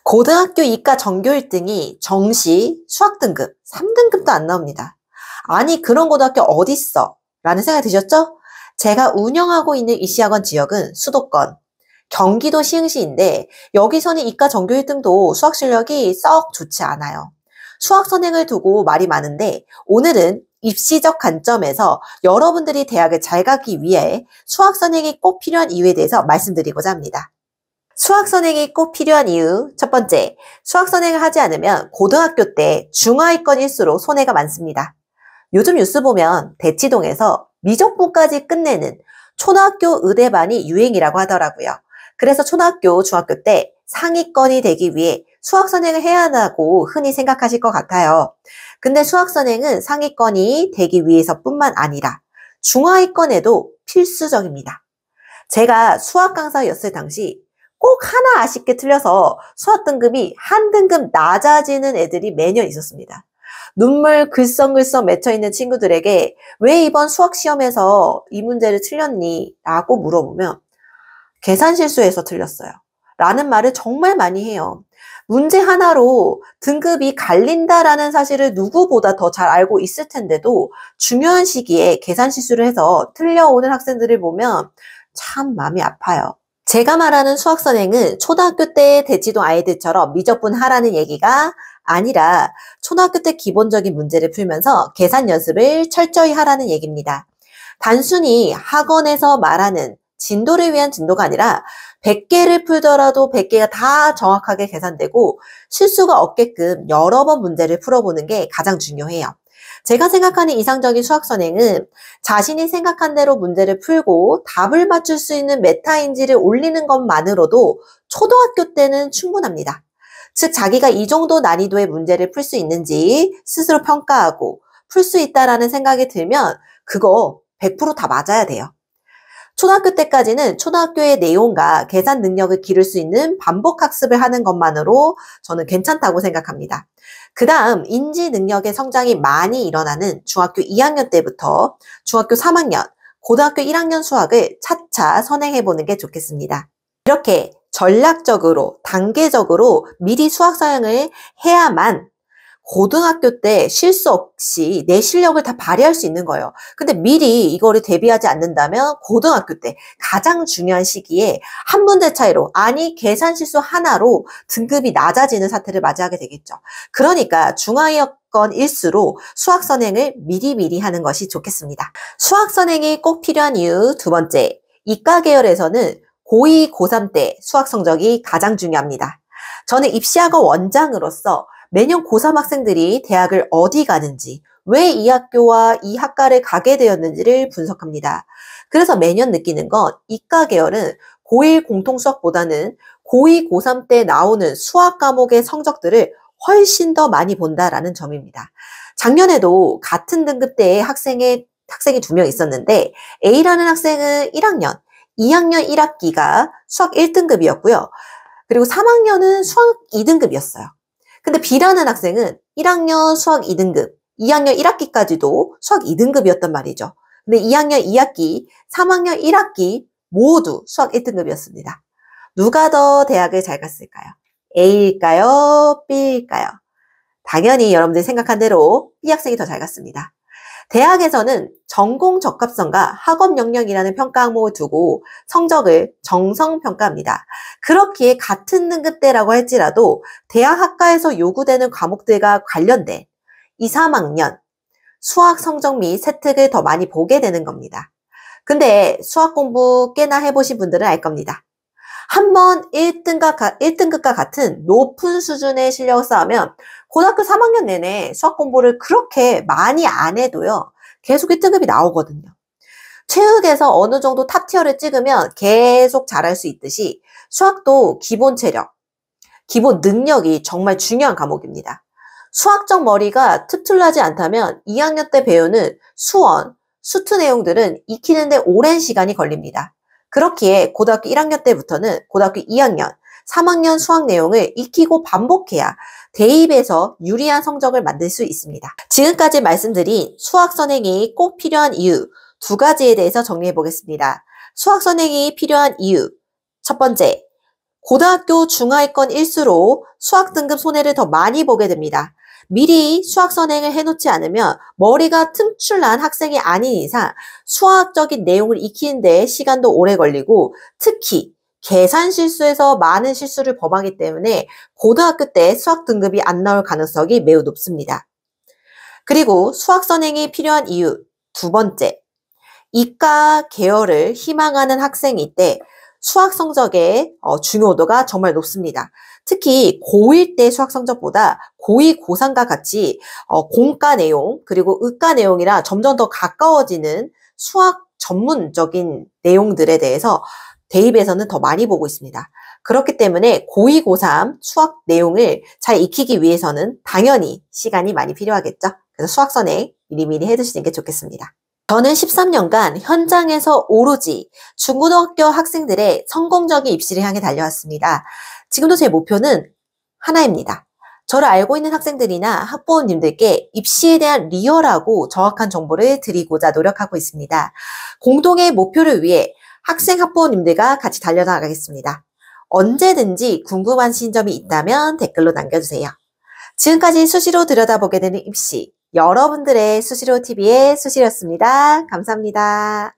고등학교 이과 전교 1등이 정시, 수학 등급, 3등급도 안 나옵니다. 아니, 그런 고등학교 어딨어? 라는 생각이 드셨죠? 제가 운영하고 있는 이시학원 지역은 수도권, 경기도 시흥시인데 여기서는 이과 전교 1등도 수학 실력이 썩 좋지 않아요. 수학 선행을 두고 말이 많은데 오늘은 입시적 관점에서 여러분들이 대학을 잘 가기 위해 수학 선행이 꼭 필요한 이유에 대해서 말씀드리고자 합니다. 수학 선행이 꼭 필요한 이유 첫 번째, 수학 선행을 하지 않으면 고등학교 때 중하위권일수록 손해가 많습니다. 요즘 뉴스 보면 대치동에서 미적분까지 끝내는 초등학교 의대반이 유행이라고 하더라고요. 그래서 초등학교, 중학교 때 상위권이 되기 위해 수학 선행을 해야 한다고 흔히 생각하실 것 같아요. 근데 수학 선행은 상위권이 되기 위해서뿐만 아니라 중하위권에도 필수적입니다. 제가 수학 강사였을 당시 꼭 하나 아쉽게 틀려서 수학 등급이 한 등급 낮아지는 애들이 매년 있었습니다. 눈물 글썽글썽 맺혀있는 친구들에게 왜 이번 수학 시험에서 이 문제를 틀렸니? 라고 물어보면 계산 실수해서 틀렸어요. 라는 말을 정말 많이 해요. 문제 하나로 등급이 갈린다라는 사실을 누구보다 더 잘 알고 있을 텐데도 중요한 시기에 계산 실수를 해서 틀려오는 학생들을 보면 참 마음이 아파요. 제가 말하는 수학 선행은 초등학교 때 대치동 아이들처럼 미적분 하라는 얘기가 아니라 초등학교 때 기본적인 문제를 풀면서 계산 연습을 철저히 하라는 얘기입니다. 단순히 학원에서 말하는 진도를 위한 진도가 아니라 100개를 풀더라도 100개가 다 정확하게 계산되고 실수가 없게끔 여러 번 문제를 풀어보는 게 가장 중요해요. 제가 생각하는 이상적인 수학 선행은 자신이 생각한 대로 문제를 풀고 답을 맞출 수 있는 메타인지를 올리는 것만으로도 초등학교 때는 충분합니다. 즉 자기가 이 정도 난이도의 문제를 풀 수 있는지 스스로 평가하고 풀 수 있다라는 생각이 들면 그거 100% 다 맞아야 돼요. 초등학교 때까지는 초등학교의 내용과 계산 능력을 기를 수 있는 반복 학습을 하는 것만으로 저는 괜찮다고 생각합니다. 그 다음 인지 능력의 성장이 많이 일어나는 중학교 2학년 때부터 중학교 3학년, 고등학교 1학년 수학을 차차 선행해보는 게 좋겠습니다. 이렇게 전략적으로, 단계적으로 미리 수학 선행을 해야만 고등학교 때 실수 없이 내 실력을 다 발휘할 수 있는 거예요. 근데 미리 이거를 대비하지 않는다면 고등학교 때 가장 중요한 시기에 한 문제 차이로, 아니 계산 실수 하나로 등급이 낮아지는 사태를 맞이하게 되겠죠. 그러니까 중하위권일수록 수학 선행을 미리미리 하는 것이 좋겠습니다. 수학 선행이 꼭 필요한 이유 두 번째, 이과 계열에서는 고2, 고3 때 수학 성적이 가장 중요합니다. 저는 입시학원 원장으로서 매년 고3 학생들이 대학을 어디 가는지, 왜 이 학교와 이 학과를 가게 되었는지를 분석합니다. 그래서 매년 느끼는 건 이과 계열은 고1 공통수학보다는 고2, 고3 때 나오는 수학 과목의 성적들을 훨씬 더 많이 본다라는 점입니다. 작년에도 같은 등급대의 학생이 2명 있었는데 A라는 학생은 1학년, 2학년 1학기가 수학 1등급이었고요. 그리고 3학년은 수학 2등급이었어요. 근데 B라는 학생은 1학년 수학 2등급, 2학년 1학기까지도 수학 2등급이었단 말이죠. 근데 2학년 2학기, 3학년 1학기 모두 수학 1등급이었습니다. 누가 더 대학을 잘 갔을까요? A일까요? B일까요? 당연히 여러분들이 생각한 대로 B 학생이 더 잘 갔습니다. 대학에서는 전공 적합성과 학업 역량이라는 평가 항목을 두고 성적을 정성평가합니다. 그렇기에 같은 등급대라고 할지라도 대학 학과에서 요구되는 과목들과 관련된 2, 3학년 수학 성적 및 세특을 더 많이 보게 되는 겁니다. 근데 수학 공부 꽤나 해보신 분들은 알 겁니다. 한번 1등급과 같은 높은 수준의 실력을 쌓으면 고등학교 3학년 내내 수학 공부를 그렇게 많이 안 해도요, 계속 1등급이 나오거든요. 체육에서 어느 정도 탑티어를 찍으면 계속 잘할 수 있듯이 수학도 기본 체력, 기본 능력이 정말 중요한 과목입니다. 수학적 머리가 튼튼하지 않다면 2학년 때 배우는 수원, 수트 내용들은 익히는데 오랜 시간이 걸립니다. 그렇기에 고등학교 1학년 때부터는 고등학교 2학년, 3학년 수학 내용을 익히고 반복해야 대입에서 유리한 성적을 만들 수 있습니다. 지금까지 말씀드린 수학 선행이 꼭 필요한 이유 두 가지에 대해서 정리해 보겠습니다. 수학 선행이 필요한 이유 첫 번째, 고등학교 중하위권 일수로 수학 등급 손해를 더 많이 보게 됩니다. 미리 수학 선행을 해놓지 않으면 머리가 튼출난 학생이 아닌 이상 수학적인 내용을 익히는 데 시간도 오래 걸리고 특히 계산 실수에서 많은 실수를 범하기 때문에 고등학교 때 수학 등급이 안 나올 가능성이 매우 높습니다. 그리고 수학 선행이 필요한 이유 두 번째, 이과 계열을 희망하는 학생일 때 수학 성적의 중요도가 정말 높습니다. 특히 고1 때 수학 성적보다 고2, 고3과 같이 공과 내용 그리고 의과 내용이랑 점점 더 가까워지는 수학 전문적인 내용들에 대해서 대입에서는 더 많이 보고 있습니다. 그렇기 때문에 고2, 고3 수학 내용을 잘 익히기 위해서는 당연히 시간이 많이 필요하겠죠. 그래서 수학 선행 미리미리 해두시는 게 좋겠습니다. 저는 13년간 현장에서 오로지 중고등학교 학생들의 성공적인 입시를 향해 달려왔습니다. 지금도 제 목표는 하나입니다. 저를 알고 있는 학생들이나 학부모님들께 입시에 대한 리얼하고 정확한 정보를 드리고자 노력하고 있습니다. 공동의 목표를 위해 학생 학부모님들과 같이 달려나가겠습니다. 언제든지 궁금하신 점이 있다면 댓글로 남겨주세요. 지금까지 수시로 들여다보게 되는 입시, 여러분들의 수시로 TV의 수시였습니다. 감사합니다.